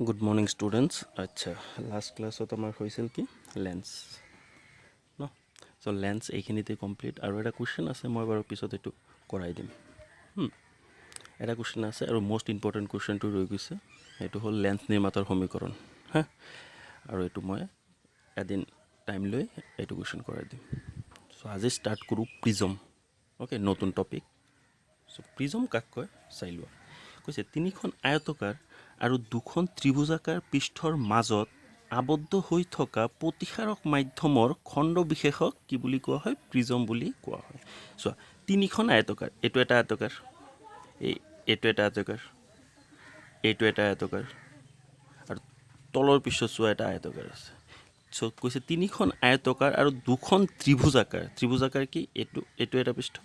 Good morning students. আচ্ছা, last ক্লাছত আমাৰ হৈছিল কি লেন্স ন। চ' লেন্স এইখিনিতে কমপ্লিট। আৰু এটা কুৱেশ্যন আছে, মই বাৰু পিছত এইটো কৰাই দিম। এটা কুৱেশ্যন আছে আৰু মষ্ট ইম্পৰ্টেণ্ট কুৱেশ্যনটো ৰৈ গৈছে, সেইটো হ'ল লেন্স নিৰ্মাতাৰ সমীকৰণ। হা, আৰু এইটো মই এদিন টাইম লৈ এইটো কুৱেশ্যন কৰাই দিম। চ' আজি ষ্টাৰ্ট কৰোঁ প্ৰিজম। অ'কে, নতুন টপিক। চ' প্ৰিজম কাক কয় চাই লোৱা। কৈছে তিনিখন আয়তকাৰ আৰু দুখন ত্ৰিভুজাকাৰ পৃষ্ঠৰ মাজত আবদ্ধ হৈ থকা প্ৰতিসাৰক মাধ্যমৰ খণ্ড বিশেষক কি বুলি কোৱা হয়? প্ৰিজম বুলি কোৱা হয়। চোৱা, তিনিখন আয়তকাৰ, এইটো এটা আয়তকাৰ, এইটো এটা আয়তকাৰ, এইটো এটা আয়তকাৰ, আৰু তলৰ পৃষ্ঠত চোৱা এটা আয়তকাৰ আছে। চ' কৈছে তিনিখন আয়তকাৰ আৰু দুখন ত্ৰিভুজাকাৰ। ত্ৰিভুজাকাৰ কি? এইটো এটা পৃষ্ঠ,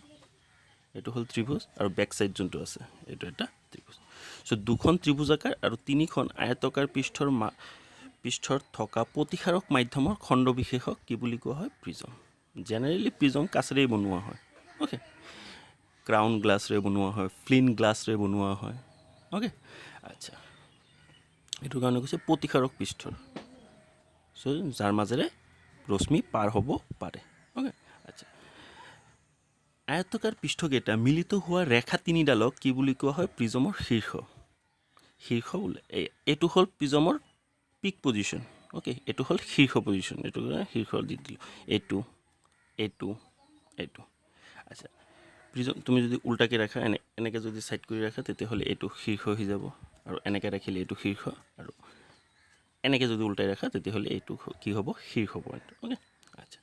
এইটো হ'ল ত্ৰিভুজ, আৰু বেক চাইড যোনটো আছে এইটো এটা ত্ৰিভুজ। চ' দুখন ত্ৰিভুজাকাৰ আৰু তিনিখন আয়তকাৰ পৃষ্ঠৰ থকা প্ৰতিসাৰক মাধ্যমৰ খণ্ড বিশেষক কি বুলি কোৱা হয়? প্ৰিজম। জেনেৰেলি প্ৰিজম কাচেৰেই বনোৱা হয়। অ'কে, ক্ৰাউন গ্লাছৰে বনোৱা হয়, ফ্লিন গ্লাছৰে বনোৱা হয়। অ'কে, আচ্ছা, এইটোৰ কাৰণে কৈছে প্ৰতিসাৰক পৃষ্ঠৰ, চ' যাৰ মাজেৰে ৰশ্মি পাৰ হ'ব পাৰে। অ'কে, আচ্ছা, আয়তকাৰ পৃষ্ঠকেইটা মিলিত হোৱা ৰেখা তিনিডালক কি বুলি কোৱা হয়? প্ৰিজমৰ শীৰ্ষ। শীৰ্ষ বোলে এইটো হ'ল প্ৰিজমৰ পিক পজিশ্যন। অ'কে, এইটো হ'ল শীৰ্ষ পজিশ্যন, এইটো শীৰ্ষ দি দিলোঁ, এইটো এইটো এইটো। আচ্ছা, প্ৰিজম তুমি যদি উল্টাকৈ ৰাখা, এনেকৈ যদি ছাইড কৰি ৰাখা, তেতিয়াহ'লে এইটো শীৰ্ষ হৈ যাব, আৰু এনেকৈ ৰাখিলে এইটো শীৰ্ষ, আৰু এনেকৈ যদি উল্টাই ৰাখা তেতিয়াহ'লে এইটো কি হ'ব? শীৰ্ষ পইণ্ট। অ'কে, আচ্ছা,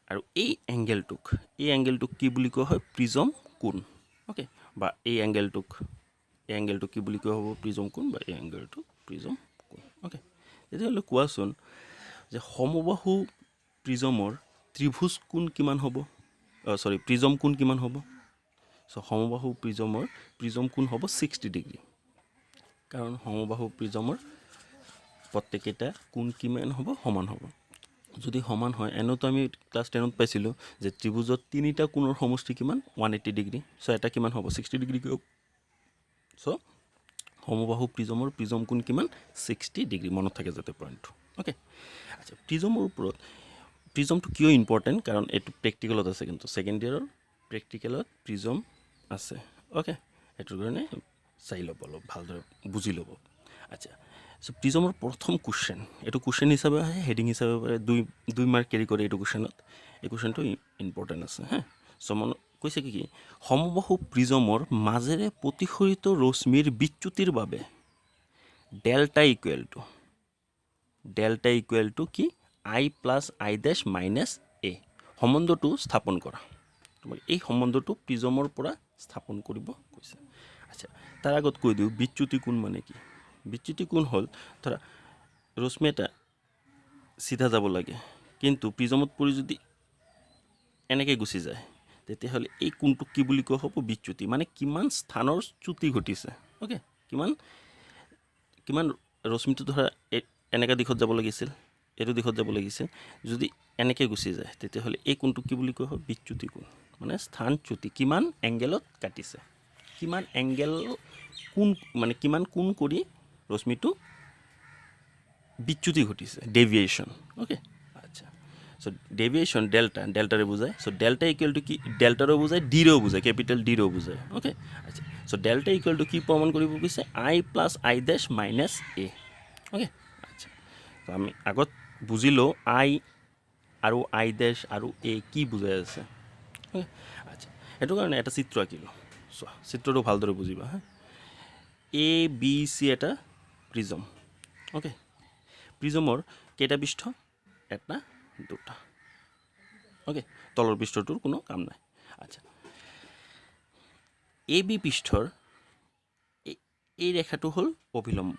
আৰু এই এংগেলটোক কি বুলি কোৱা হয়? প্ৰিজম কোণ। অ'কে, বা এই এংগেলটোক কি বুলি কোৱা হ'ব? প্ৰিজম কোণ, বা এই এংগেলটোক প্ৰিজম কোণ। অ'কে, তেতিয়াহ'লে কোৱাচোন যে সমবাহু প্ৰিজমৰ ত্ৰিভুজ কোণ কিমান হ'ব? প্ৰিজম কোণ কিমান হ'ব? চ' সমবাহু প্ৰিজমৰ প্ৰিজম কোণ হ'ব 60 ডিগ্ৰী, কাৰণ সমবাহু প্ৰিজমৰ প্ৰত্যেককেইটা কোণ কিমান হ'ব? সমান হ'ব। যদি সমান হয়, এনেওতো আমি ক্লাছ 10ত পাইছিলোঁ যে ত্ৰিভুজত তিনিটা কোণৰ সমষ্টি কিমান? 180 ডিগ্ৰী। চ' এটা কিমান হ'ব? 60 ডিগ্ৰী। চ' সমবাহু প্ৰিজমৰ প্ৰিজম কোণ কিমান? 60 ডিগ্ৰী। মনত থাকে যাতে পইণ্টটো। অ'কে, আচ্ছা, প্ৰিজমৰ ওপৰত প্ৰিজমটো কিয় ইম্পৰ্টেণ্ট? কাৰণ এইটো প্ৰেক্টিকেলত আছে, কিন্তু ছেকেণ্ড ইয়েৰৰ প্ৰেক্টিকেলত প্ৰিজম আছে। অ'কে, সেইটোৰ কাৰণে চাই ল'ব, অলপ ভালদৰে বুজি ল'ব। আচ্ছা, চ' প্ৰিজমৰ প্ৰথম কুৱেশ্যন, এইটো কুৱেশ্যন হিচাপে আহে, হেডিং হিচাপে পাৰে, দুই মাৰ্ক কেৰি কৰে এইটো কুৱেশ্যনত। এই কুৱেশ্যনটো ইম্পৰ্টেণ্ট আছে। হা, চ' মনত কৈছে কি সমবাহু প্ৰিজমৰ মাজেৰে প্ৰতিসৰিত ৰশ্মিৰ বিচ্যুতিৰ বাবে ডেল্টা ইকুৱেল টু কি? I plus I dash minus A সম্বন্ধটো স্থাপন কৰা। তোমাক এই সম্বন্ধটো প্ৰিজমৰ পৰা স্থাপন কৰিব কৈছে। আচ্ছা, তাৰ আগত কৈ দিওঁ বিচ্যুতি কোণ মানে কি? বিচ্যুতি কোণ হ'ল, ধৰা ৰশ্মি এটা চিধা যাব লাগে, কিন্তু প্ৰিজমত পৰি যদি এনেকৈ গুচি যায়, তেতিয়াহ'লে এই কোণটোক কি বুলি কোৱা হ'ব? বিচ্যুতি। মানে কিমান স্থানৰ চ্যুতি ঘটিছে। অ'কে, কিমান ৰশ্মিটো ধৰা এনেকুৱা দিশত যাব লাগিছিল, এইটো দিশত যাব লাগিছিল, যদি এনেকৈ গুচি যায়, তেতিয়াহ'লে এই কোণটোক কি বুলি কোৱা হয়? বিচ্যুতি কোণ। মানে স্থানচ্যুতি, কিমান এংগেলত কাটিছে, কিমান এংগেল কোণ, মানে কিমান কোণ কৰি ৰশ্মিটো বিচ্যুতি ঘটিছে, ডেভিয়েশ্যন। অ'কে, আচ্ছা, চ' ডেভিয়েশ্যন ডেল্টাৰে বুজায়। চ' ডেল্টা ইকুৱেল টু কি? ডেল্টাৰেও বুজায়, ডিৰেও বুজায়, কেপিটেল ডিৰেও বুজায়। অ'কে, আচ্ছা, চ' ডেল্টা ইকুৱেল টু কি প্ৰমাণ কৰিব গৈছে? I plus I dash minus A. Okay, আচ্ছা, ত' আমি আগত বুজিলোঁ I আৰু I ডেছ আৰু এ কি বুজাই আছে। অ'কে, আচ্ছা, সেইটো কাৰণে এটা চিত্ৰ আঁকিলোঁ। চোৱা, চিত্ৰটো ভালদৰে বুজিবা। হা, ABC এটা প্ৰিজম। অ'কে, প্ৰিজমৰ কেইটা পৃষ্ঠ? এটা, দুটা। অ'কে, তলৰ পৃষ্ঠটোৰ কোনো কাম নাই। আচ্ছা, AB পৃষ্ঠৰ এই ৰেখাটো হ'ল অভিলম্ব।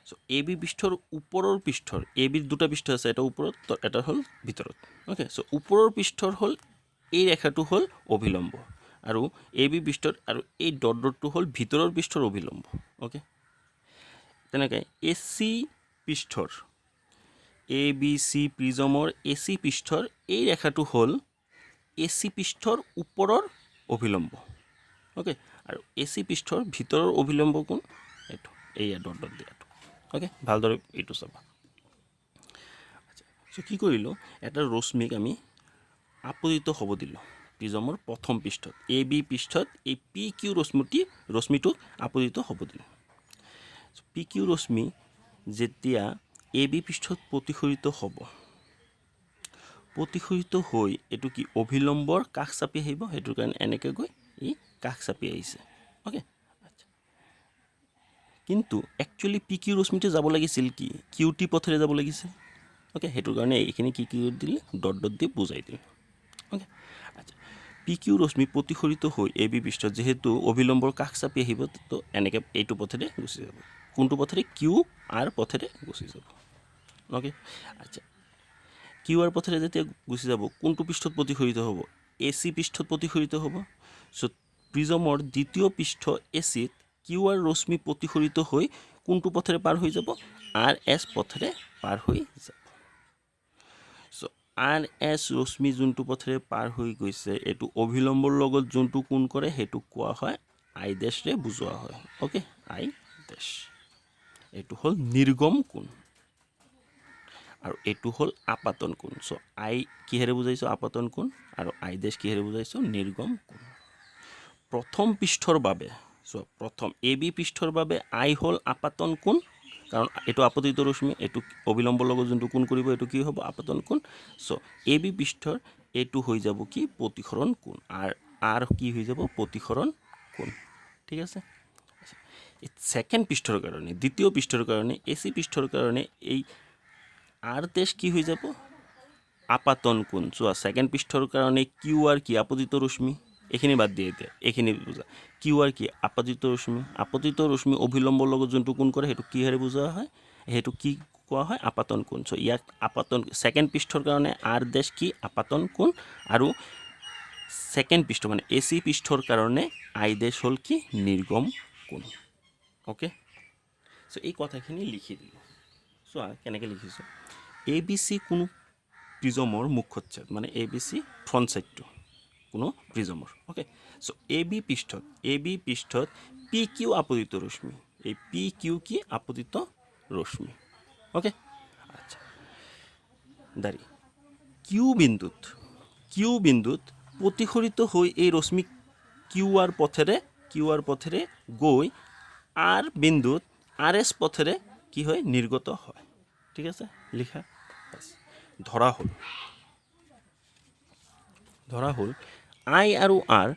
চ' AB পৃষ্ঠৰ ওপৰৰ পৃষ্ঠৰ, ABৰ দুটা পৃষ্ঠ আছে, এটা ওপৰত, এটা হ'ল ভিতৰত। অ'কে, চ' ওপৰৰ পৃষ্ঠৰ হ'ল এই ৰেখাটো হ'ল অভিলম্ব, আৰু AB পৃষ্ঠৰ আৰু এই ডটটো হ'ল ভিতৰৰ পৃষ্ঠৰ অভিলম্ব। অ'কে, তেনেকৈ AC পৃষ্ঠৰ, ABC প্ৰিজমৰ AC পৃষ্ঠৰ এই ৰেখাটো হ'ল AC পৃষ্ঠৰ ওপৰৰ অভিলম্ব। অ'কে, আৰু AC পৃষ্ঠৰ ভিতৰৰ অভিলম্ব কোণ? এইটো, এইয়া ডট দিয়াটো। অ'কে ভালদৰে এইটো চাবা আচ্ছা চ' কি কৰিলোঁ এটা ৰশ্মিক আমি আপতিত হ'ব দিলোঁ প্ৰিজমৰ প্ৰথম পৃষ্ঠত এ বি পৃষ্ঠত এই পি কিউ ৰশ্মিটোক আপতিত হ'ব দিলোঁ পি কিউ ৰশ্মি যেতিয়া এ বি পৃষ্ঠত প্ৰতিফলিত হ'ব প্ৰতিফলিত হৈ এইটো কি অভিলম্বৰ কাষ চাপি আহিব সেইটোৰ কাৰণে এনেকৈ গৈ ই কাষ চাপি আহিছে অ'কে আচ্ছা কিন্তু একচুৱেলি পি কিউ ৰশ্মিটো যাব লাগিছিল কি কিউ টি পথেৰে যাব লাগিছিল অ'কে সেইটোৰ কাৰণে এইখিনি কি কি দিলে ডট ডট দি বুজাই দিলে অ'কে আচ্ছা পি কিউ ৰশ্মি প্ৰতিফলিত হৈ এ বি পৃষ্ঠত যিহেতু অভিলম্বৰ কাষ চাপি আহিব তো এনেকৈ এইটো পথেৰে গুচি যাব কোনটো পথেৰে কিউ আৰ পথেৰে গুচি যাব অ'কে আচ্ছা কিউ আৰ পথেৰে যেতিয়া গুচি যাব কোনটো পৃষ্ঠত প্ৰতিফলিত হ'ব এ চি পৃষ্ঠত প্ৰতিফলিত হ'ব চ' প্ৰিজমৰ দ্বিতীয় পৃষ্ঠ এ চিত কিউ আৰ ৰশ্মি প্ৰতিফলিত হৈ কোনটো পথেৰে পাৰ হৈ যাব আৰ এছ পথেৰে পাৰ হৈ যাব চ' আৰ এছ ৰশ্মি যোনটো পথেৰে পাৰ হৈ গৈছে এইটো অভিলম্বৰ লগত যোনটো কোণ কৰে সেইটোক কোৱা হয় আই ডেছৰে বুজোৱা হয় অ'কে আই ডেছ এইটো হ'ল নিৰ্গম কোণ আৰু এইটো হ'ল আপাতন কোণ চ' আই কিহেৰে বুজাইছোঁ আপাতন কোণ আৰু আই ডেছ কিহেৰে বুজাইছোঁ নিৰ্গম কোণ প্ৰথম পৃষ্ঠৰ বাবে চ' প্ৰথম এ বি পৃষ্ঠৰ বাবে আই হ'ল আপাতন কোণ কাৰণ এইটো আপতিত ৰশ্মি এইটো অবিলম্বৰ লগত যোনটো কোণ কৰিব এইটো কি হ'ব আপাতন কোণ চ' এ বি পৃষ্ঠৰ এইটো হৈ যাব কি প্ৰতিসৰণ কোণ আৰ কি হৈ যাব প্ৰতিসৰণ কোণ ঠিক আছে ছেকেণ্ড পৃষ্ঠৰ কাৰণে দ্বিতীয় পৃষ্ঠৰ কাৰণে এ চি পৃষ্ঠৰ কাৰণে এই আৰ ডেছ কি হৈ যাব আপাতন কোণ চোৱা ছেকেণ্ড পৃষ্ঠৰ কাৰণে কিউ আৰ কি আপতিত ৰশ্মি এইখিনি বাদ দিয়ে এতিয়া এইখিনি বুজা কিউ আৰ কি আপতিত ৰশ্মি অভিলম্বৰ লগত যোনটো কোণ কৰে সেইটো কিহেৰে বুজোৱা হয় সেইটো কি কোৱা হয় আপাতন কোণ চ' ইয়াক আপাতন ছেকেণ্ড পৃষ্ঠৰ কাৰণে আৰ ডেছ কি আপাতন কোণ আৰু ছেকেণ্ড পৃষ্ঠ মানে এ চি পৃষ্ঠৰ কাৰণে আই ডেছ হ'ল কি নিৰ্গম কোণ অ'কে চ' এই কথাখিনি লিখি দিলোঁ চোৱা কেনেকৈ লিখিছোঁ এ বি চি কোনো প্ৰিজমৰ মুখ্যচ্ছেদ মানে এ বি চি ফ্ৰণ্ট ছাইডটো কোনো প্ৰিজমৰ অ'কে চ' এ বি পৃষ্ঠত পি কিউ আপতিত ৰশ্মি এই পি কিউ কি আপতিত ৰশ্মি অ'কে আচ্ছা দাঁড়ি কিউ বিন্দুত প্ৰতিফলিত হৈ এই ৰশ্মি কিউ আৰ পথেৰে গৈ আৰ বিন্দুত আৰ এছ পথেৰে কি হয় নিৰ্গত হয় ঠিক আছে লিখা ধৰা হ'ল আই আৰু আৰ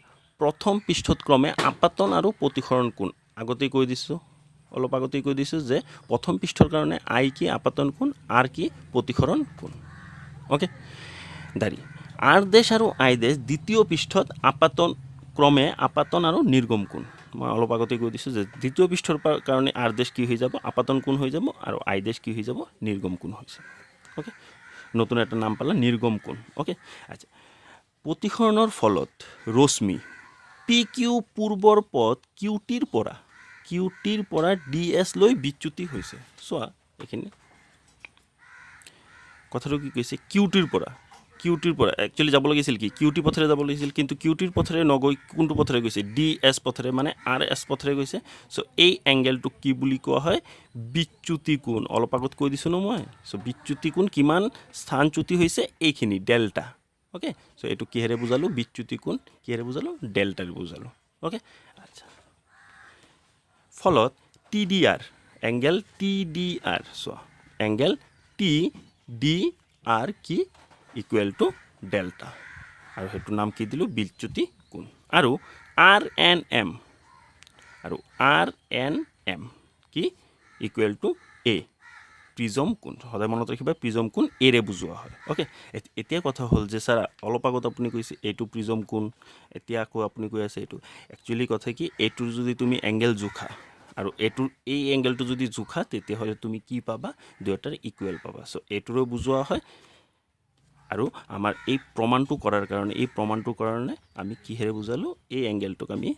প্ৰথম পৃষ্ঠত ক্ৰমে আপাতন আৰু প্ৰতিসৰণ কোণ আগতেই কৈ দিছোঁ যে প্ৰথম পৃষ্ঠৰ কাৰণে আই কি আপাতন কোণ আৰ কি প্ৰতিসৰণ কোণ অ'কে দাঁড়ি আৰ ডেছ আৰু আই ডেছ দ্বিতীয় পৃষ্ঠত ক্ৰমে আপাতন আৰু নিৰ্গম কোণ মই অলপ আগতে কৈ দিছোঁ যে দ্বিতীয় পৃষ্ঠৰ কাৰণে আৰ ডেছ কি হৈ যাব আপাতন কোণ হৈ যাব আৰু আই ডেছ কি হৈ যাব নিৰ্গম কোণ হৈ যাব অ'কে নতুন এটা নাম পালা নিৰ্গম কোণ অ'কে আচ্ছা প্ৰতিসৰণৰ ফলত ৰশ্মি পি কিউ পূৰ্বৰ পথ কিউ টিৰ পৰা ডি এছ লৈ বিচ্যুতি হৈছে চোৱা এইখিনি কথাটো কি কৈছে কিউ টিৰ পৰা একচুৱেলি যাব লাগিছিল কি কিউ টি পথেৰে যাব লাগিছিল কিন্তু কিউ টিৰ পথেৰে নগৈ কোনটো পথেৰে গৈছে ডি এছ পথেৰে মানে আৰ এছ পথেৰে গৈছে চ' এই এংগেলটোক কি বুলি কোৱা হয় বিচ্যুতি কোণ অলপ আগত কৈ দিছোঁ ন মই চ' বিচ্যুতি কোণ কিমান স্থানচ্যুতি হৈছে এইখিনি ডেল্টা অ'কে চ' এইটো কিহেৰে বুজালোঁ বিচ্যুতি কোণ কিহেৰে বুজালোঁ ডেল্টাৰে বুজালোঁ অ'কে আচ্ছা ফলত T D R angle T D R চোৱা এংগেল টি ডি আৰ কি ইকুৱেল টু ডেল্টা আৰু সেইটোৰ নাম কি দিলোঁ বিচ্যুতি কোণ আৰু আৰ এন এম কি ইকুৱেল টু এ প্ৰিজম কোণ সদায় মনত ৰাখিবা প্ৰিজম কোণ এৰে বুজোৱা হয় অ'কে এতিয়া কথা হ'ল যে ছাৰ অলপ আগত আপুনি কৈছে এইটো প্ৰিজম কোণ এতিয়া আকৌ আপুনি কৈ আছে এইটো একচুৱেলি কথা কি এইটোৰ যদি তুমি এংগেল জোখা আৰু এই এংগেলটো যদি জোখা তেতিয়াহ'লে তুমি কি পাবা দুয়োটাৰ ইকুৱেল পাবা চ' এইটোৰো বুজোৱা হয় আৰু আমাৰ এই প্ৰমাণটো কৰাৰ কাৰণে আমি কিহেৰে বুজালোঁ এই এংগেলটোক আমি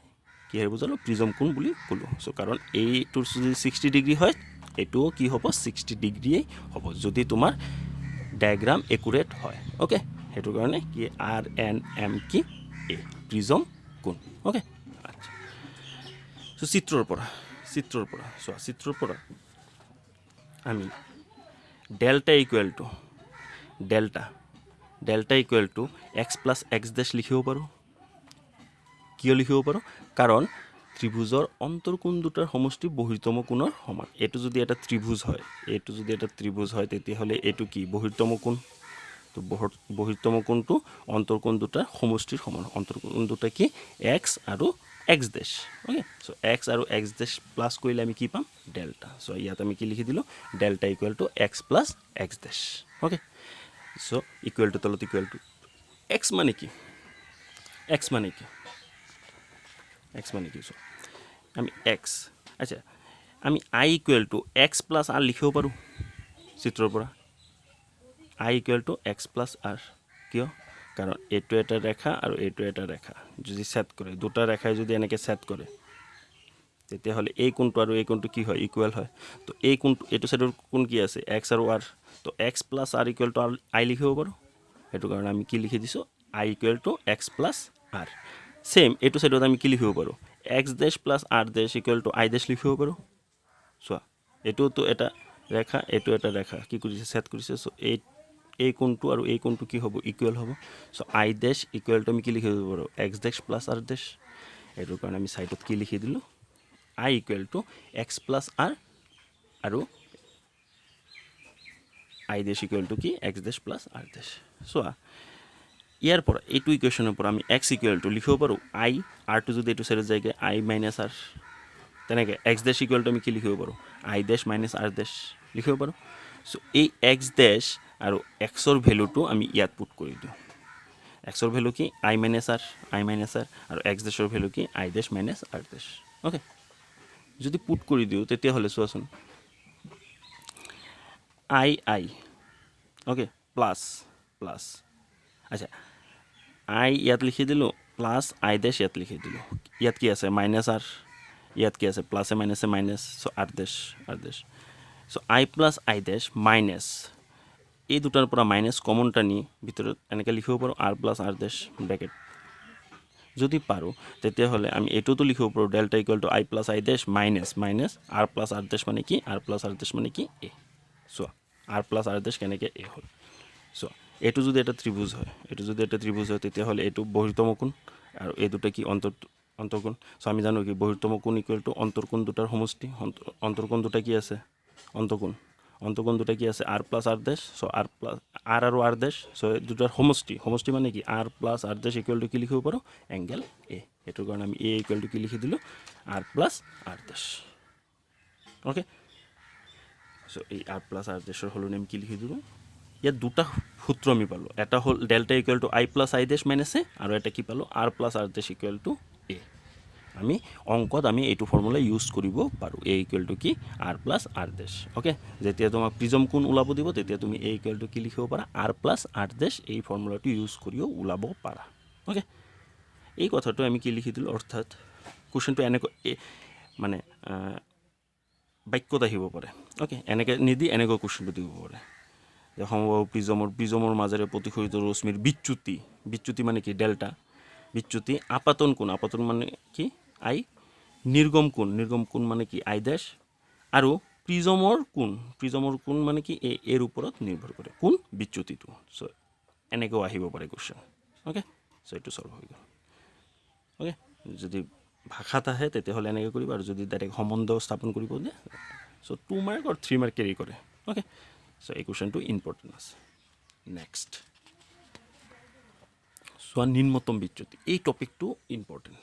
কিহেৰে বুজালোঁ প্ৰিজম কোণ বুলি ক'লোঁ চ' কাৰণ এইটোৰ যদি 60 ডিগ্ৰী হয় এইটোও কি হ'ব 60 ডিগ্ৰীয়েই হ'ব যদি তোমাৰ ডায়েগ্ৰাম একুৰেট হয় অ'কে সেইটো কাৰণে কি আৰ এন এম কি এ প্ৰিজম কোণ অ'কে আচ্ছা চ' চিত্ৰৰ পৰা চোৱা আমি delta equal to x plus x dash লিখিব পাৰোঁ। কিয় লিখিব পাৰোঁ? কাৰণ ত্ৰিভুজৰ অন্তৰ্কোণ দুটাৰ সমষ্টি বহিৰ্তম কোণৰ সমান। এইটো যদি এটা ত্ৰিভুজ হয় তেতিয়াহ'লে এইটো কি বহিৰ্তম কোণ। তো বহিৰ্তম কোণটো অন্তৰ্কোণ দুটাৰ সমষ্টিৰ সমান। অন্তৰ্কোণ দুটা কি এক্স আৰু এক্স ডেছ। অ'কে, চ' এক্স আৰু এক্স ডেছ প্লাছ কৰিলে আমি কি পাম ডেল্টা। চ' ইয়াত আমি কি লিখি দিলোঁ delta equal to x plus x dash. Okay, so' equal to তলত ইকুৱেল টু এক্স মানে কি চ' আমি এক্স আচ্ছা আমি i equal to x plus r লিখিব পাৰোঁ চিত্ৰৰ পৰা। I equal to x plus r. কিয়? কাৰণ এইটো এটা ৰেখা আৰু এইটো এটা ৰেখা যদি ছেট কৰে, দুটা ৰেখাই যদি এনেকৈ ছেট কৰে তেতিয়াহ'লে এই কোণটো আৰু এই কোণটো কি হয় ইকুৱেল হয়। তো এই কোণটো এইটো ছাইডৰ কোণ কি আছে এক্স আৰু আৰ। তো x plus r equal to i লিখিব পাৰোঁ। সেইটো কাৰণে আমি কি লিখি দিছোঁ i equal to x plus r. Same এইটো ছাইডত আমি কি লিখিব পাৰোঁ x dash plus R dash equal to i dash লিখিব পাৰোঁ। চোৱা এইটোতো এটা ৰেখা, এইটো এটা ৰেখা কি কৰিছে ছেট কৰিছে। চ' এই কোণটো আৰু এই কোণটো কি হ'ব ইকুৱেল হ'ব। চ' আই ডেছ ইকুৱেল টু আমি কি লিখিব পাৰোঁ x dash plus R dash. এইটোৰ কাৰণে আমি ছাইডত কি লিখি দিলোঁ i equal to x plus r আৰু আই ডেছ ইকুৱেল টু কি x dash plus R dash. চোৱা ইয়াৰ পৰা এইটো ইকুৱেশ্যনৰ পৰা আমি এক্স ইকুৱেল টু লিখিব পাৰোঁ আই, আৰটো যদি এইটো ছাইডত যায়গৈ আই মাইনাছ আৰ। তেনেকৈ এক্স ডেছ ইকুৱেল টু আমি কি লিখিব পাৰোঁ আই ডেছ মাইনাছ আৰ ডেছ লিখিব পাৰোঁ। চ' এই এক্স ডেছ আৰু এক্সৰ ভেলুটো আমি ইয়াত পুট কৰি দিওঁ। এক্সৰ ভেলু কি আই মাইনাছ আৰ আৰু এক্স ডেছৰ ভেলু কি I dash minus R dash. Okay, যদি পুট কৰি দিওঁ তেতিয়াহ'লে চোৱাচোন আই অ'কে প্লাছ আচ্ছা আই ইয়াত লিখি দিলোঁ প্লাছ আই ডেছ ইয়াত লিখি দিলোঁ। ইয়াত কি আছে মাইনাছ আৰ, ইয়াত কি আছে প্লাছে মাইনাছে minus. So' r dash so' i plus i dash minus এই দুটাৰ পৰা মাইনাছ কমন টানি ভিতৰত এনেকৈ লিখিব পাৰোঁ r plus R dash bracket. যদি পাৰোঁ তেতিয়াহ'লে আমি এইটোতো লিখিব পাৰোঁ delta equal to i plus i dash minus r plus R dash মানে কি আৰ প্লাছ আৰ ডেছ মানে কি এ। চোৱা আৰ প্লাছ আৰ ডেছ কেনেকৈ এ হ'ল। চোৱা এইটো যদি এটা ত্ৰিভুজ হয় তেতিয়াহ'লে এইটো বহিৰ্তম কোণ আৰু এই দুটা কি অন্তৰ্কোণ। চ' আমি জানো কি বহিৰ্তম কোণ ইকুৱেল টু অন্তৰ্কোণ দুটাৰ সমষ্টি। অন্তৰ্কোণ দুটা কি আছে অন্তৰ্কোণ দুটা কি আছে R plus R dash. So' R আৰু আৰ ডেছ চ' দুটাৰ সমষ্টি মানে কি R plus R dash equal to কি লিখিব পাৰোঁ এংগেল এ। সেইটোৰ কাৰণে আমি এ ইকুৱেল টু কি লিখি দিলোঁ R plus R dash. Okay, চ' এই আৰ প্লাছ আৰ ডেছৰ সলনি আমি কি লিখি দিলোঁ ইয়াত দুটা সূত্ৰ আমি পালোঁ। এটা হ'ল delta equal to i plus i dash minus A আৰু এটা কি পালোঁ r plus R dash equal to A. আমি অংকত আমি এইটো ফৰ্মুলা ইউজ কৰিব পাৰোঁ এ ইকুৱেল টু কি R plus R dash. Okay, যেতিয়া তোমাক প্ৰিজম কোণ ওলাব দিব তেতিয়া তুমি এ ইকুৱেল টু কি লিখিব পাৰা আৰ প্লাছ আৰ ডেছ। এই ফৰ্মুলাটো ইউজ কৰিও ওলাব পাৰা। অ'কে, এই কথাটো আমি কি লিখি দিলোঁ অৰ্থাৎ কুৱেশ্যনটো এনেকৈ মানে বাক্যত আহিব পাৰে। অ'কে, এনেকৈ নিদি এনেকৈ কুৱেশ্যনটো দিব পাৰে যে সমবাহু প্ৰিজমৰ মাজেৰে প্ৰতিফলিত ৰশ্মিৰ বিচ্যুতি মানে কি ডেল্টা, বিচ্যুতি আপাতন কোণ মানে কি আই, নিৰ্গম কোণ মানে কি আই ডেছ আৰু প্ৰিজমৰ কোণ মানে কি এৰ ওপৰত নিৰ্ভৰ কৰে কোন বিচ্যুতিটো। চ' এনেকৈও আহিব পাৰে কুৱেশ্যন। অ'কে, চ' এইটো চল্ভ হৈ গ'ল। অ'কে, যদি ভাষাত আহে তেতিয়াহ'লে এনেকৈ কৰিবা আৰু যদি ডাইৰেক্ট সম্বন্ধ স্থাপন কৰিব দিয়ে চ' 2 মাৰ্ক আৰু 3 মাৰ্ক কেৰি কৰে। অ'কে, চ' এই কুৱেশ্যনটো ইম্পৰ্টেণ্ট আছে। নেক্সট চোৱা নিম্নতম বিচ্যুতি। এই টপিকটো ইম্পৰ্টেণ্ট।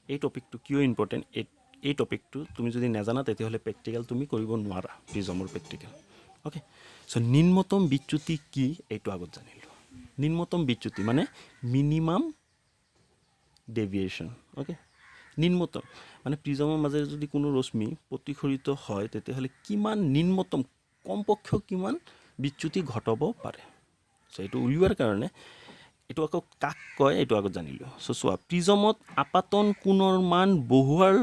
এই টপিকটো কিয় ইম্পৰ্টেণ্ট এই টপিকটো তুমি যদি নাজানা তেতিয়াহ'লে প্ৰেক্টিকেল তুমি কৰিব নোৱাৰা প্ৰিজমৰ প্ৰেক্টিকেল। অ'কে, চ' নিম্নতম বিচ্যুতি কি এইটো আগত জানিলোঁ। নিম্নতম বিচ্যুতি মানে মিনিমাম ডেভিয়েশ্যন। অ'কে, নিম্নতম মানে প্ৰিজমৰ মাজেৰে যদি কোনো ৰশ্মি প্ৰতিফলিত হয় তেতিয়াহ'লে কিমান নিম্নতম কমপক্ষে কিমান বিচ্যুতি ঘটাব পাৰে। চ' এইটো উলিওৱাৰ কাৰণে এইটো আকৌ কাক কয় এইটো আগত জানিলোঁ। চ' চোৱা প্ৰিজমত আপাতন কোণৰ মান বঢ়োৱাৰ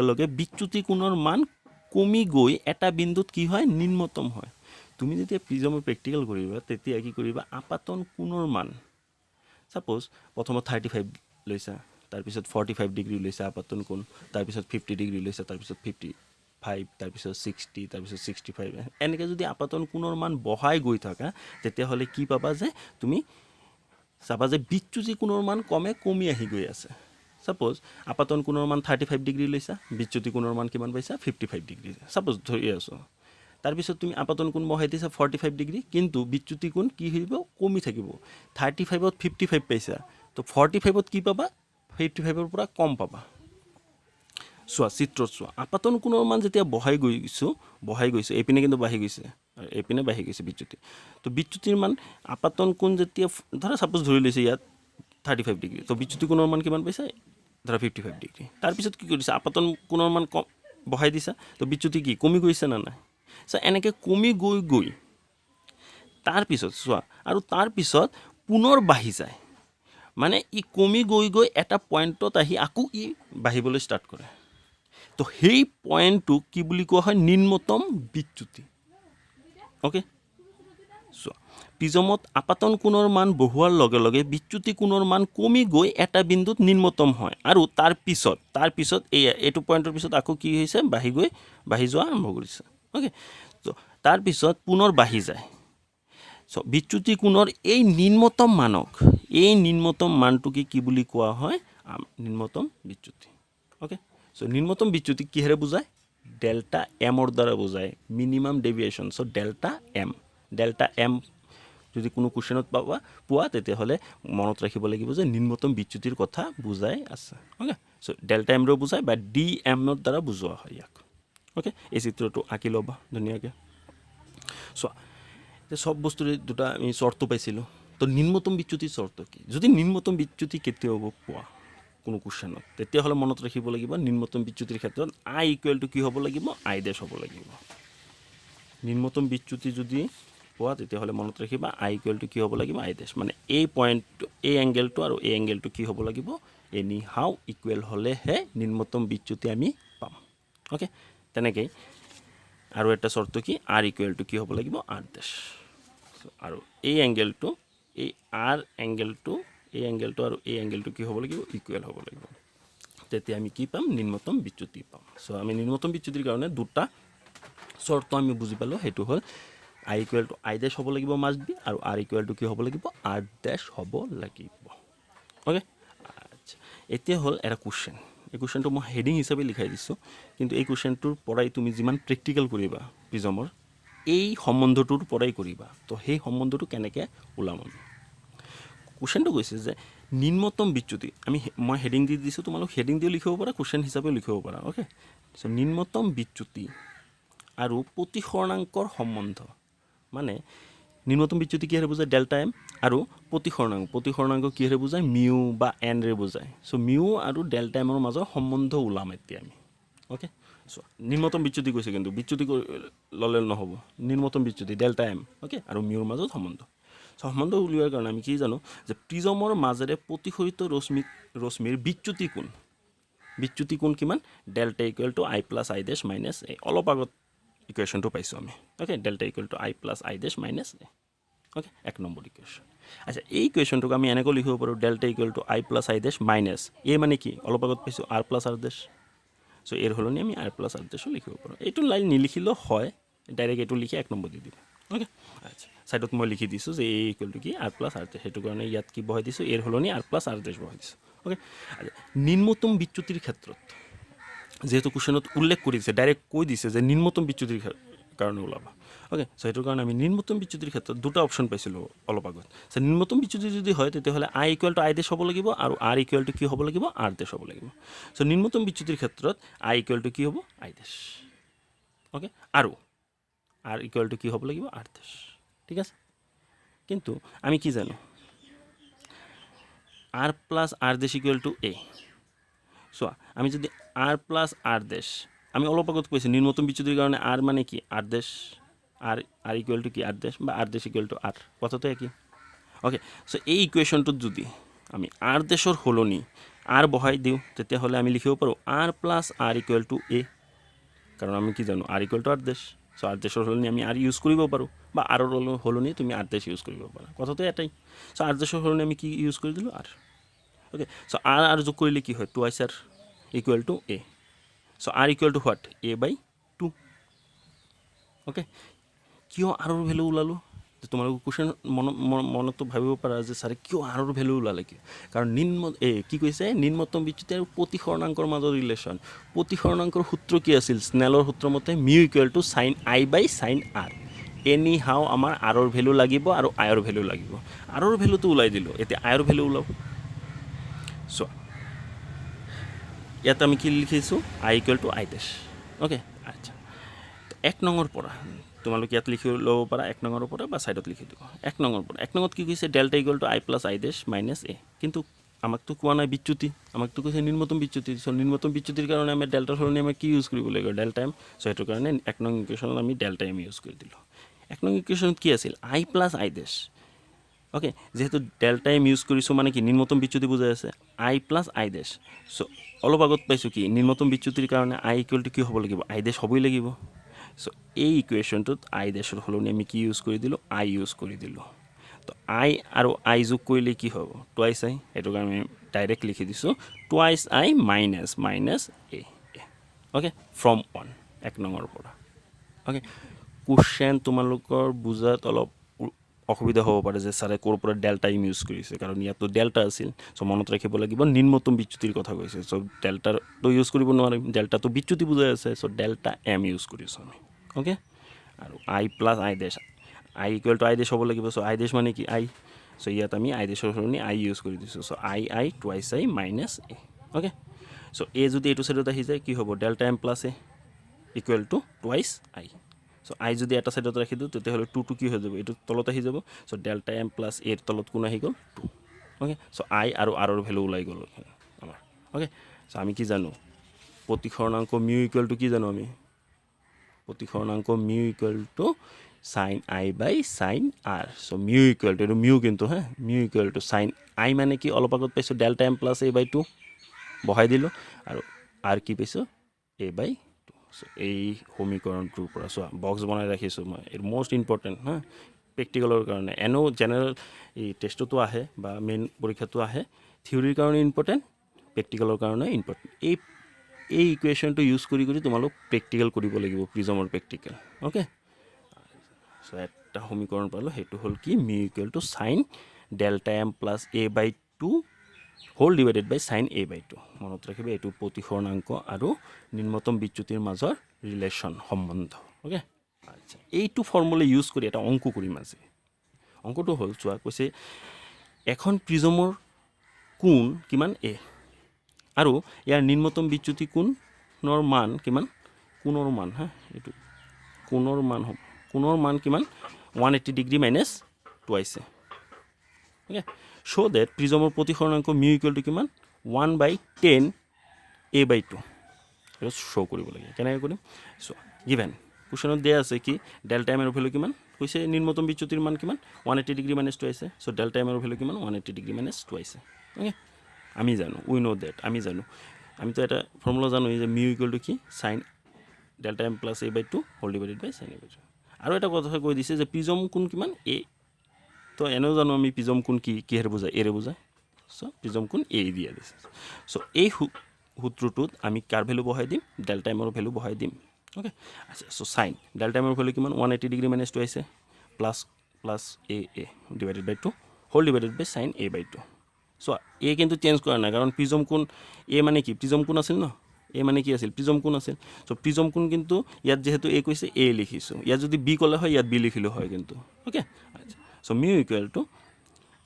লগে বিচ্যুতি কোণৰ মান কমি গৈ এটা বিন্দুত কি হয় নিম্নতম হয়। তুমি যেতিয়া প্ৰিজমৰ প্ৰেক্টিকেল কৰিবা তেতিয়া কি কৰিবা আপাতন কোণৰ মান ছাপ'জ প্ৰথমত 35 লৈছা, তাৰপিছত 45 ডিগ্ৰী লৈছে আপাতন কোণ, তাৰপিছত 50 ডিগ্ৰী লৈছে, তাৰপিছত 55, তাৰপিছত 60, তাৰপিছত 65, এনেকৈ যদি আপাতন কোণৰ মান বঢ়াই গৈ থাকা তেতিয়াহ'লে কি পাবা যে তুমি চাবা যে বিচ্যুতি কোণৰ মান কমি আহি গৈ আছে। ছাপ'জ আপাতন কোণৰ মান 35 ডিগ্ৰী লৈছা, বিচ্যুতি কোণৰ মান কিমান পাইছা 55 ডিগ্ৰী, ছাপ'জ ধৰি আছোঁ। তাৰপিছত তুমি আপাতন কোণ বহাই দিছা 45 ডিগ্ৰী, কিন্তু বিচ্যুতি কোণ কি হৈ যাব কমি থাকিব। 35ত 55 পাইছা, তো 45ত কি পাবা 55ৰ পৰা কম পাবা। চোৱা চিত্ৰত চোৱা, আপাতন কোণৰ মান যেতিয়া বহাই গৈছোঁ এইপিনে কিন্তু বাঢ়ি গৈছে আৰু এইপিনে বাঢ়ি গৈছে বিচ্যুতি। তো বিচ্যুতিৰ মান আপাতন কোণ যেতিয়া ধৰা ছাপ'জ ধৰি লৈছে ইয়াত 35 ডিগ্ৰী, তো বিচ্যুতি কোণৰ মান কিমান পাইছা ধৰা 55 ডিগ্ৰী। তাৰপিছত কি কৰিছা আপাতন কোণৰ মান বহাই দিছা, তো বিচ্যুতি কি কমি গৈছে না নাই? চ' এনেকৈ কমি গৈ তাৰপিছত চোৱা, আৰু তাৰপিছত পুনৰ বাঢ়ি যায়, মানে ই কমি গৈ এটা পইণ্টত আহি আকৌ ই বাঢ়িবলৈ ষ্টাৰ্ট কৰে। তো সেই পইণ্টটোক কি বুলি কোৱা হয় নিম্নতম বিচ্যুতি। অ'কে, চোৱা প্ৰিজমত আপাতন কোণৰ মান বঢ়োৱাৰ লগে লগে বিচ্যুতি কোণৰ মান কমি গৈ এটা বিন্দুত নিম্নতম হয়, আৰু তাৰপিছত এইটো পইণ্টৰ পিছত আকৌ কি হৈছে বাঢ়ি যোৱা আৰম্ভ কৰিছে। অ'কে, তো তাৰপিছত পুনৰ বাঢ়ি যায়। চ' বিচ্যুতি কোণৰ এই নিম্নতম মানটোকে কি বুলি কোৱা হয় নিম্নতম বিচ্যুতি। অ'কে, চ' নিম্নতম বিচ্যুতি কিহেৰে বুজায় ডেল্টা এমৰ দ্বাৰা বুজায়, মিনিমাম ডেভিয়েশ্যন। চ' ডেল্টা এম যদি কোনো কুৱেশ্যনত পোৱা তেতিয়াহ'লে মনত ৰাখিব লাগিব যে নিম্নতম বিচ্যুতিৰ কথা বুজাই আছে। অ'কে, চ' ডেল্টা এমৰো বুজায় বা ডি এমৰ দ্বাৰা বুজোৱা হয় ইয়াক। অ'কে, এই চিত্ৰটো আঁকি ল'বা ধুনীয়াকৈ। চোৱা এতিয়া চব বস্তুৰে দুটা আমি চৰ্ত পাইছিলোঁ। তো নিম্নতম বিচ্যুতিৰ চৰ্ত কি? যদি নিম্নতম বিচ্যুতি কেতিয়াও পোৱা কোনো কুৱেশ্যনত, তেতিয়াহ'লে মনত ৰাখিব লাগিব নিম্নতম বিচ্যুতিৰ ক্ষেত্ৰত আই ইকুৱেল টু কি হ'ব লাগিব আই ডেছ হ'ব লাগিব। নিম্নতম বিচ্যুতি যদি পোৱা তেতিয়াহ'লে মনত ৰাখিবা আই ইকুৱেল টু কি হ'ব লাগিব আই ডেছ, মানে এই পইণ্টটো এই এংগেলটো আৰু এই এংগেলটো কি হ'ব লাগিব এনি হাও ইকুৱেল হ'লেহে নিম্নতম বিচ্যুতি আমি পাম। অ'কে, তেনেকৈ আৰু এটা চৰ্ত কি আৰ ইকুৱেল টু কি হ'ব লাগিব আৰ ডেছ, আৰু এই এংগেলটো এই আৰ এংগেলটো আৰু এই এংগেলটো কি হ'ব লাগিব ইকুৱেল হ'ব লাগিব, তেতিয়া আমি কি পাম নিম্নতম বিচ্যুতি পাম। চ' আমি নিম্নতম বিচ্যুতিৰ কাৰণে দুটা চৰ্ত আমি বুজি পালোঁ, সেইটো হ'ল আই ইকুৱেল টু আই ডেছ হ'ব লাগিব মাষ্ট বি, আৰু আৰ ইকুৱেল টু কি হ'ব লাগিব আৰ ডেছ হ'ব লাগিব। অ'কে, আচ্ছা, এতিয়া হ'ল এটা কুৱেশ্যন। এই কুৱেশ্যনটো মই হেডিং হিচাপে লিখাই দিছোঁ, কিন্তু এই কুৱেশ্যনটোৰ পৰাই তুমি যিমান প্ৰেক্টিকেল কৰিবা প্ৰিজমৰ এই সম্বন্ধটোৰ পৰাই কৰিবা। তো সেই সম্বন্ধটো কেনেকৈ ওলাম আমি, কুৱেশ্যনটো কৈছে যে নিম্নতম বিচ্যুতি, মই হেডিং দি দিছোঁ, তোমালোক হেডিং দিও লিখিব পাৰা কুৱেশ্যন হিচাপেও লিখিব পাৰা। অ'কে, চ' নিম্নতম বিচ্যুতি আৰু প্ৰতিসৰণাংকৰ সম্বন্ধ, মানে নিম্নতম বিচ্যুতি কিহেৰে বুজায় ডেল্টা এম, আৰু প্ৰতিসৰণাংক কিহেৰে বুজায় মিউ বা এনৰে বুজায়। চ' মিউ আৰু ডেল্টা এমৰ মাজৰ সম্বন্ধ ওলাম এতিয়া আমি। অ'কে, চ' নিম্নতম বিচ্যুতি কৈছে, কিন্তু বিচ্যুতি ল'লে নহ'ব, নিম্নতম বিচ্যুতি ডেল্টা এম। অ'কে, আৰু মিউৰ মাজত সম্বন্ধ। চ' সম্বন্ধ উলিওৱাৰ কাৰণে আমি কি জানো যে প্ৰিজমৰ মাজেৰে প্ৰতিফলিত ৰশ্মিৰ বিচ্যুতি কোণ কিমান delta equal to i plus i dash minus A. অলপ আগত ইকুৱেশ্যনটো পাইছোঁ আমি। Okay, delta equal to i plus i dash minus A. Okay, 1 number equation. আচ্ছা, এই ইকুৱেশ্যনটোক আমি এনেকৈ লিখিব পাৰোঁ delta equal to i plus i dash minus A, মানে কি অলপ আগত পাইছোঁ r plus R dash. So' এৰ সলনি আমি আৰ প্লাছ আৰ ডেছো লিখিব পাৰোঁ। এইটো লাইন নিলিখিলেও হয়, ডাইৰেক্ট এইটো লিখি 1 নম্বৰ দি দিম। অ'কে, আচ্ছা, ছাইডত মই লিখি দিছোঁ যে এ ইকুৱেল টু কি আৰ প্লাছ আৰ ডেছ, সেইটো কাৰণে ইয়াত কি বহাই দিছোঁ এৰ সলনি আৰ প্লাছ আৰ ডেছ বহাই দিছোঁ। অ'কে, আচ্ছা, নিম্নতম বিচ্যুতিৰ ক্ষেত্ৰত যিহেতু কুৱেশ্যনত উল্লেখ কৰিছে, ডাইৰেক্ট কৈ দিছে যে নিম্নতম বিচ্যুতিৰ কাৰণে ওলাবা। অ'কে, চ' সেইটোৰ কাৰণে আমি নিম্নতম বিচ্যুতিৰ ক্ষেত্ৰত দুটা অপশ্যন পাইছিলোঁ অলপ আগত। চ' নিম্নতম বিচ্যুতি যদি হয় তেতিয়াহ'লে আই ইকুৱেল টু আই ডেছ হ'ব লাগিব, আৰু আৰ ইকুৱেল টু কি হ'ব লাগিব আৰ ডেছ হ'ব লাগিব। চ' নিম্নতম বিচ্যুতিৰ ক্ষেত্ৰত আই ইকুৱেল টু কি হ'ব আই ডেছ। অ'কে, আৰু আৰ ইকুৱেল টু কি হ'ব লাগিব আৰ ডেছ। ঠিক আছে, কিন্তু আমি কি জানো r plus R dash equal to A. চোৱা, আমি যদি আৰ প্লাছ আৰ ডেছ, আমি অলপ আগত কৈছোঁ নিম্নতম বিচ্যুতিৰ কাৰণে আৰ মানে কি R dash, R equal to কি আৰ ডেছ, বা R dash equal to R, কথাটো একেই। অ'কে, চ' এই ইকুৱেশ্যনটোত যদি আমি আৰ ডেছৰ সলনি আৰ বহাই দিওঁ তেতিয়াহ'লে আমি লিখিব পাৰোঁ r plus r equal to A, কাৰণ আমি কি জানো r equal to r dash. So' r ডেছৰ সলনি আমি আৰ ইউজ কৰিব পাৰোঁ, বা আৰৰ সলনি তুমি আৰ ডেছ ইউজ কৰিব পাৰা, কথাটো এটাই। চ' আৰ ডেছৰ সলনি আমি কি ইউজ কৰি দিলোঁ আৰ। ওকে চ' আৰ যোগ কৰিলে কি হয় 2 R equal to A so' R equal two what a/2 okay কিয় আৰৰ ভেলু ওলালোঁ তোমালোকে কুৱেশ্যন মনতো ভাবিব পাৰা যে ছাৰে কিয় আৰৰ ভেলু ওলালে কি কাৰণ কি কৈছে নিম্নতম বিচ্যুতি আৰু প্ৰতিসৰণাংকৰ মাজৰ ৰিলেশ্যন প্ৰতিসৰণাংকৰ সূত্ৰ কি আছিল স্নেলৰ সূত্ৰ মতে mu equal to sine i by sine r anyhow আমাৰ আৰৰ ভেলু লাগিব আৰু আয়ৰ ভেলু লাগিব আৰৰ ভেলুটো ওলাই দিলোঁ এতিয়া আয়ৰ ভেলু ওলাব চ' ইয়াত আমি কি লিখিছোঁ i equal to i dash okay আচ্ছা 1 নঙৰ পৰা তোমালোকে ইয়াত লিখি ল'ব পাৰা 1 নঙৰ পৰা বা ছাইডত লিখি দিব 1 নঙৰ পৰা 1 নঙত কি কৈছে delta equal to i plus i dash minus A কিন্তু আমাকতো কোৱা নাই বিচ্যুতি আমাকতো কৈছে নিম্নতম বিচ্যুতি চ' নিম্নতম বিচ্যুতিৰ কাৰণে আমি ডেল্টাৰ সলনি আমি কি ইউজ কৰিব লাগিব ডেল্টা এম চ' সেইটো কাৰণে 1 নং ইকুৱেশ্যনত আমি ডেল্টা এম ইউজ কৰি দিলোঁ 1 নং ইকুৱেশ্যনত কি আছিল আই প্লাছ আই ডেছ অ'কে যেহেতু ডেল্টা এম ইউজ কৰিছোঁ মানে কি নিম্নতম বিচ্যুতি বুজাই আছে আই প্লাছ আই ডেছ চ' অলপ আগত পাইছোঁ কি নিম্নতম বিচ্যুতিৰ কাৰণে আই ইকুৱেল টু কি হ'ব লাগিব আই ডেছ হ'বই লাগিব চ' এই ইকুৱেশ্যনটোত আই ডেছৰ সলনি আমি কি ইউজ কৰি দিলোঁ আই ইউজ কৰি দিলোঁ তো আই আৰু আই যোগ কৰিলে কি হ'ব টুৱাইছ আই সেইটো কাৰণে আমি ডাইৰেক্ট লিখি দিছোঁ twice i minus minus A okay from 1 নঙৰ পৰা অ'কে কুৱেশ্যন তোমালোকৰ বুজাত অলপ অসুবিধা হ'ব পাৰে যে ছাৰে ক'ৰ পৰা ডেল্টা এম ইউজ কৰিছে কাৰণ ইয়াতো ডেল্টা আছিল চ' মনত ৰাখিব লাগিব নিম্নতম বিচ্যুতিৰ কথা কৈছে চ' ডেল্টাটো ইউজ কৰিব নোৱাৰিম ডেল্টাটো বিচ্যুতি বুজাই আছে চ' ডেল্টা এম ইউজ কৰিছোঁ আমি অ'কে আৰু i plus i dash i equal to i dash হ'ব লাগিব চ' আই ডেছ মানে কি আই চ' ইয়াত আমি আই ডেছৰ সলনি আই ইউজ কৰি দিছোঁ so' i twice i minus A okay so' A যদি এইটো ছাইডত আহি যায় কি হ'ব delta m plus A equal to twice i so' i যদি এটা ছাইডত ৰাখি দিওঁ তেতিয়াহ'লে টুটো কি হৈ যাব এইটো তলত আহি যাব চ' ডেল্টা এম প্লাছ এৰ তলত কোন আহি গ'ল 2 অ'কে চ' আই আৰু আৰৰ ভেলু ওলাই গ'ল আমাৰ অ'কে চ' আমি কি জানো প্ৰতিসৰণাংক মিউ ইকুৱেল টু কি জানো আমি প্ৰতিসৰণাংক mu equal to sine i by sine r so' mu equal to এইটো মিউ কিন্তু হা mu equal to sine i মানে কি অলপ আগত পাইছোঁ delta m plus A by 2 বহাই দিলোঁ আৰু আৰ কি পাইছোঁ এ বাই এই সমীকৰণটোৰ পৰা চোৱা বক্স বনাই ৰাখিছোঁ মই এইটো মষ্ট ইম্পৰ্টেণ্ট হা প্ৰেক্টিকেলৰ কাৰণে এনেও জেনেৰেল এই টেষ্টতো আহে বা মেইন পৰীক্ষাটো আহে থিয়ৰীৰ কাৰণে ইম্পৰ্টেণ্ট প্ৰেক্টিকেলৰ কাৰণে ইম্পৰ্টেণ্ট এই ইকুৱেশ্যনটো ইউজ কৰি তোমালোক প্ৰেক্টিকেল কৰিব লাগিব প্ৰিজমৰ প্ৰেক্টিকেল অ'কে চ' এটা সমীকৰণ পালোঁ সেইটো হ'ল কি mu equal to sine delta m plus A by 2 whole divided by sine A by 2 মনত ৰাখিব এইটো প্ৰতিসৰণাংক আৰু নিম্নতম বিচ্যুতিৰ মাজৰ ৰিলেশ্যন সম্বন্ধ অ'কে আচ্ছা এইটো ফৰ্মুলা ইউজ কৰি এটা অংক কৰিম আজি অংকটো হ'ল চোৱা কৈছে এখন প্ৰিজমৰ কোণ কিমান এ আৰু ইয়াৰ নিম্নতম বিচ্যুতি কোণৰ মান কিমান কোণৰ মান হা এইটো কোণৰ মান হ'ব কোণৰ মান কিমান 180 ডিগ্ৰী মাইনাছ টুৱাইছে অ'কে চ' ডেট প্ৰিজমৰ প্ৰতিসৰণাংক মিউ ইকুৱেল টু কিমান 1/10 এ বাই 2 এইটো শ্ব' কৰিব লাগে কেনেকৈ কৰিম চ' গিভেন কুৱেশ্যনত দিয়া আছে কি ডেল্টা এমৰ ভেলু কিমান কৈছে নিম্নতম বিচ্যুতিৰ মান কিমান 180 ডিগ্ৰী মাইনাছ টুৱাইছে চ' ডেল্টা এমৰ ভেলু কিমান 180 ডিগ্ৰী মাইনাছ টুৱাইছে অ'কে আমি জানো উই ন' ডেট আমি জানো আমিতো এটা ফৰ্মুলা জানো যে মিউ ইকুৱেল টু কি sign delta m plus A by 2 whole divided by sine A by 2 আৰু এটা কথা কৈ দিছে যে প্ৰিজম কোণ কিমান এ তো এনেও জানো আমি প্ৰিজম কোণ কিহেৰে বুজায় এৰে বুজায় চ' প্ৰিজম কোণ এ দিয়া দিছে চ' এই সূত্ৰটোত আমি কাৰ ভেলু বহাই দিম ডেল্টা এমৰ ভেলু বহাই দিম অ'কে আচ্ছা চ' চাইন ডেল্টা এমৰ ভেলু কিমান 180 degree minus টুৱাইছে plus A divided by 2 whole divided by sine A by 2 চ' এ কিন্তু চেঞ্জ কৰা নাই কাৰণ প্ৰিজম কোণ এ মানে কি প্ৰিজম কোণ আছিল ন এ মানে কি আছিল প্ৰিজম কোণ আছিল চ' প্ৰিজম কোণ কিন্তু ইয়াত যিহেতু এ কৈছে এ লিখিছোঁ ইয়াত যদি বি ক'লে হয় ইয়াত বি লিখিলোঁ হয় কিন্তু অ'কে আচ্ছা চ' মিউ ইকুৱেল টু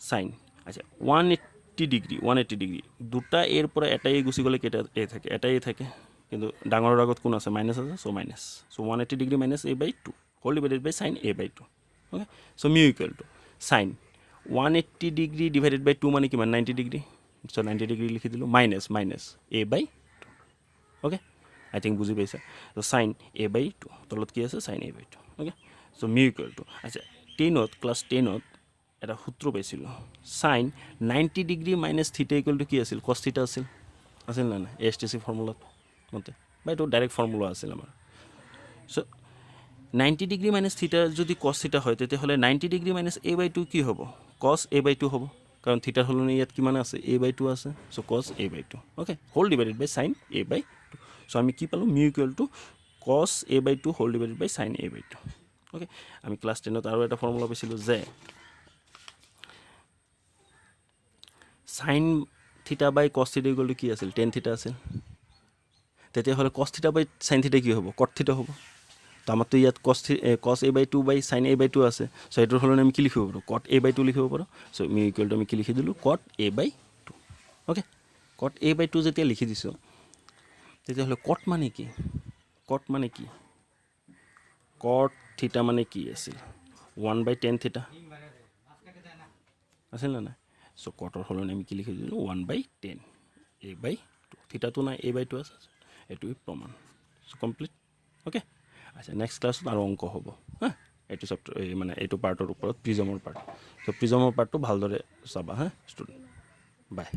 চাইন আচ্ছা 180 ডিগ্ৰী দুটা এৰ পৰা এটা এ গুচি গ'লে কেইটা এ থাকে এটা এ থাকে কিন্তু ডাঙৰৰ আগত কোন আছে মাইনাছ আছে so' minus so' 180 degree minus A by 2 whole divided by sine A by 2 okay so' mu equal to sine 180 degree divided by 2 মানে কিমান 90 ডিগ্ৰী চ' 90 ডিগ্ৰী লিখি দিলোঁ minus A by 2 okay I think বুজি পাইছা চ' sign A by 2 তলত কি আছে sine A by 2 okay so' mu equal to আচ্ছা ক্লাছ 10ত এটা সূত্ৰ পাইছিলোঁ sine 90 degree minus theta equal to কি আছিল কছ থিটা আছিল নে নাই ASTC ফৰ্মুলাত মতে বা এইটো ডাইৰেক্ট ফৰ্মুলা আছিল আমাৰ চ' 90 ডিগ্ৰী মাইনাছ থিটা যদি কছ থিটা হয় তেতিয়াহ'লে 90 ডিগ্ৰী মাইনাছ এ বাই 2 কি হ'ব কছ এ বাই 2 হ'ব কাৰণ থিটাৰ সলনি ইয়াত কিমান আছে a/2 আছে so' cos a/2 okay whole divided by sin a/2 so' আমি কি পালোঁ mu equal to cos a/2 whole divided by sin a/2 okay আমি ক্লাছ 10ত আৰু এটা ফৰ্মুলা পাইছিলোঁ যে sin theta by cos theta equal to কি আছিল tan থিটা আছিল তেতিয়াহ'লে cos থিটা বাই sin থিটা কি হ'ব cot থিটা হ'ব তো আমাৰতো ইয়াত cos a/2 বাই sin a/2 আছে চ' এইটোৰ সলনি আমি কি লিখিব পাৰোঁ cot a/2 লিখিব পাৰোঁ চ' মিউ ইকুৱেল টু আমি কি লিখি দিলোঁ cot a/2 okay cot a/2 যেতিয়া লিখি দিছোঁ তেতিয়াহ'লে cot মানে কি cot মানে কি cot থিটা মানে কি আছিল 1/tan থিটা আছিল নে নাই চ' cotৰ সলনি আমি কি লিখি দিলোঁ 1/tan a/2 থিটাটো নাই a/2 আছে এইটোৱে প্ৰমাণ চ' কমপ্লিট অ'কে আচ্ছা নেক্সট ক্লাছত আৰু অংক হ'ব হা এইটো চেপ্টাৰ মানে এইটো পাৰ্টৰ ওপৰত প্ৰিজমৰ পাৰ্ট চ' প্ৰিজমৰ পাৰ্টটো ভালদৰে চাবা হা ষ্টুডেণ্ট বাই